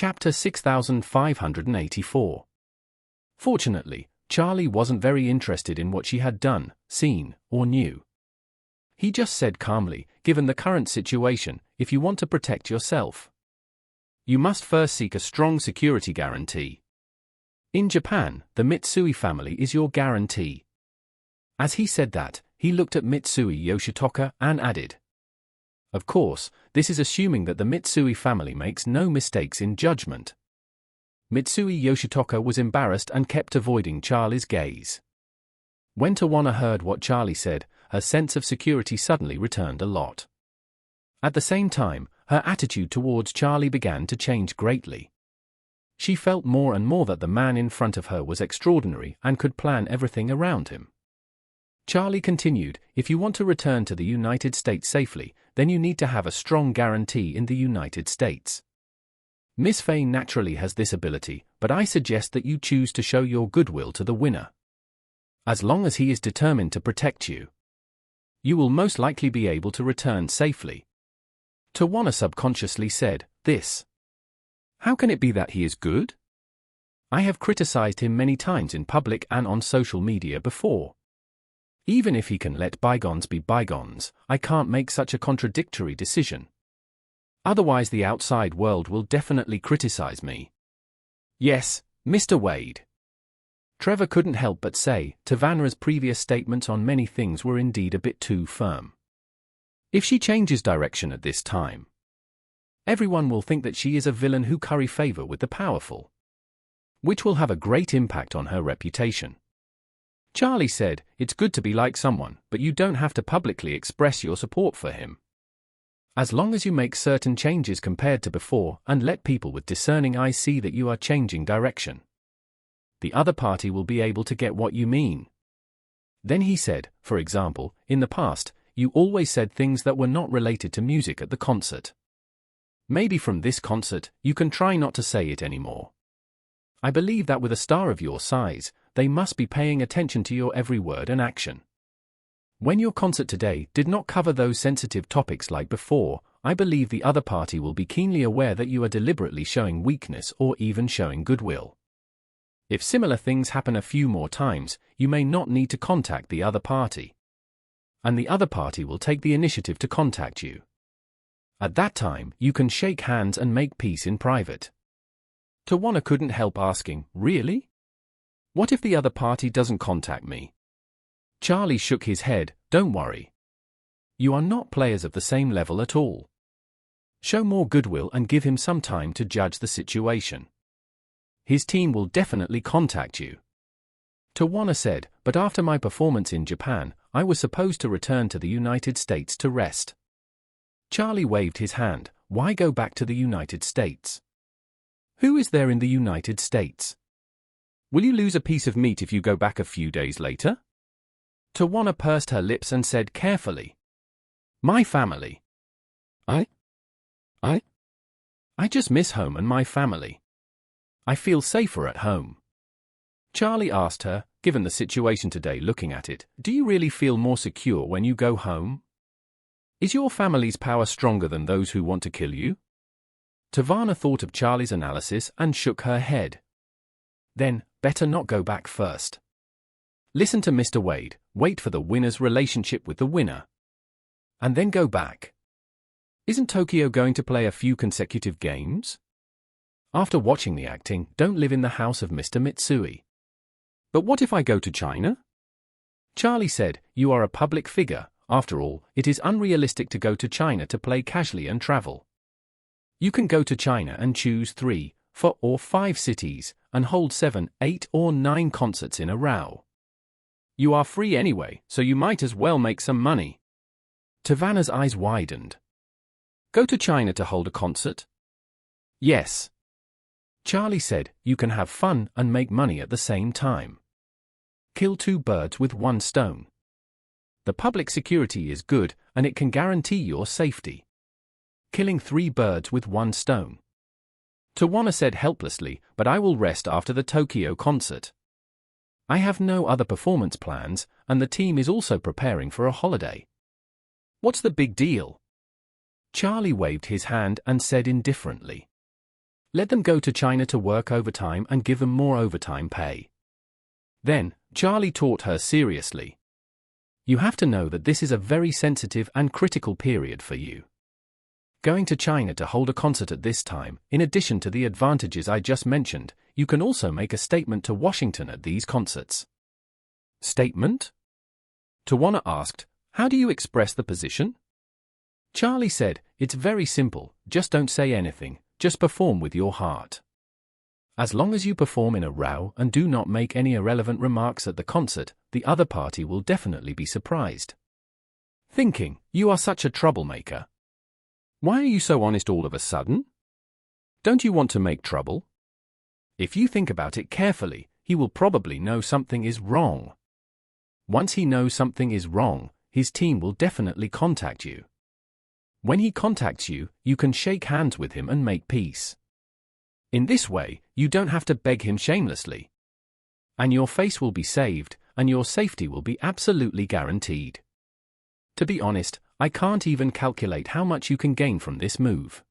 Chapter 6584. Fortunately, Charlie wasn't very interested in what she had done, seen, or knew. He just said calmly, given the current situation, if you want to protect yourself, you must first seek a strong security guarantee. In Japan, the Mitsui family is your guarantee. As he said that, he looked at Mitsui Yoshitoka and added, of course, this is assuming that the Mitsui family makes no mistakes in judgment. Mitsui Yoshitoka was embarrassed and kept avoiding Charlie's gaze. When Tawana heard what Charlie said, her sense of security suddenly returned a lot. At the same time, her attitude towards Charlie began to change greatly. She felt more and more that the man in front of her was extraordinary and could plan everything around him. Charlie continued, if you want to return to the United States safely, then you need to have a strong guarantee in the United States. Miss Faye naturally has this ability, but I suggest that you choose to show your goodwill to the winner. As long as he is determined to protect you, you will most likely be able to return safely. Tawana subconsciously said, this. How can it be that he is good? I have criticized him many times in public and on social media before. Even if he can let bygones be bygones, I can't make such a contradictory decision. Otherwise the outside world will definitely criticize me. Yes, Mr. Wade. Trevor couldn't help but say, Tavanna's previous statements on many things were indeed a bit too firm. If she changes direction at this time, everyone will think that she is a villain who curry favor with the powerful, which will have a great impact on her reputation. Charlie said, it's good to be like someone, but you don't have to publicly express your support for him. As long as you make certain changes compared to before and let people with discerning eyes see that you are changing direction, the other party will be able to get what you mean. Then he said, for example, in the past, you always said things that were not related to music at the concert. Maybe from this concert, you can try not to say it anymore. I believe that with a star of your size, they must be paying attention to your every word and action. When your concert today did not cover those sensitive topics like before, I believe the other party will be keenly aware that you are deliberately showing weakness or even showing goodwill. If similar things happen a few more times, you may not need to contact the other party, and the other party will take the initiative to contact you. At that time, you can shake hands and make peace in private. Tawana couldn't help asking, really? What if the other party doesn't contact me? Charlie shook his head, don't worry. You are not players of the same level at all. Show more goodwill and give him some time to judge the situation. His team will definitely contact you. Tawana said, but after my performance in Japan, I was supposed to return to the United States to rest. Charlie waved his hand, why go back to the United States? Who is there in the United States? Will you lose a piece of meat if you go back a few days later? Tawana pursed her lips and said carefully, my family. I just miss home and my family. I feel safer at home. Charlie asked her, given the situation today looking at it, do you really feel more secure when you go home? Is your family's power stronger than those who want to kill you? Tawana thought of Charlie's analysis and shook her head. Then, better not go back first. Listen to Mr. Wade, wait for the winner's relationship with the winner, and then go back. Isn't Tokyo going to play a few consecutive games? After watching the acting, don't live in the house of Mr. Mitsui. But what if I go to China? Charlie said, you are a public figure, after all, it is unrealistic to go to China to play casually and travel. You can go to China and choose 3, 4 or 5 cities, and hold 7, 8 or 9 concerts in a row. You are free anyway, so you might as well make some money. Tavanna's eyes widened. Go to China to hold a concert? Yes. Charlie said, you can have fun and make money at the same time. Kill 2 birds with 1 stone. The public security is good, and it can guarantee your safety. Killing 3 birds with 1 stone. Tawana said helplessly, but I will rest after the Tokyo concert. I have no other performance plans, and the team is also preparing for a holiday. What's the big deal? Charlie waved his hand and said indifferently, Let them go to China to work overtime and give them more overtime pay. Then, Charlie taught her seriously. You have to know that this is a very sensitive and critical period for you. Going to China to hold a concert at this time, in addition to the advantages I just mentioned, you can also make a statement to Washington at these concerts. Statement? Tawana asked, how do you express the position? Charlie said, it's very simple, just don't say anything, just perform with your heart. As long as you perform in a row and do not make any irrelevant remarks at the concert, the other party will definitely be surprised. Thinking, you are such a troublemaker. Why are you so honest all of a sudden? Don't you want to make trouble? If you think about it carefully, he will probably know something is wrong. Once he knows something is wrong, his team will definitely contact you. When he contacts you, you can shake hands with him and make peace. In this way, you don't have to beg him shamelessly. And your face will be saved, and your safety will be absolutely guaranteed. To be honest, I can't even calculate how much you can gain from this move.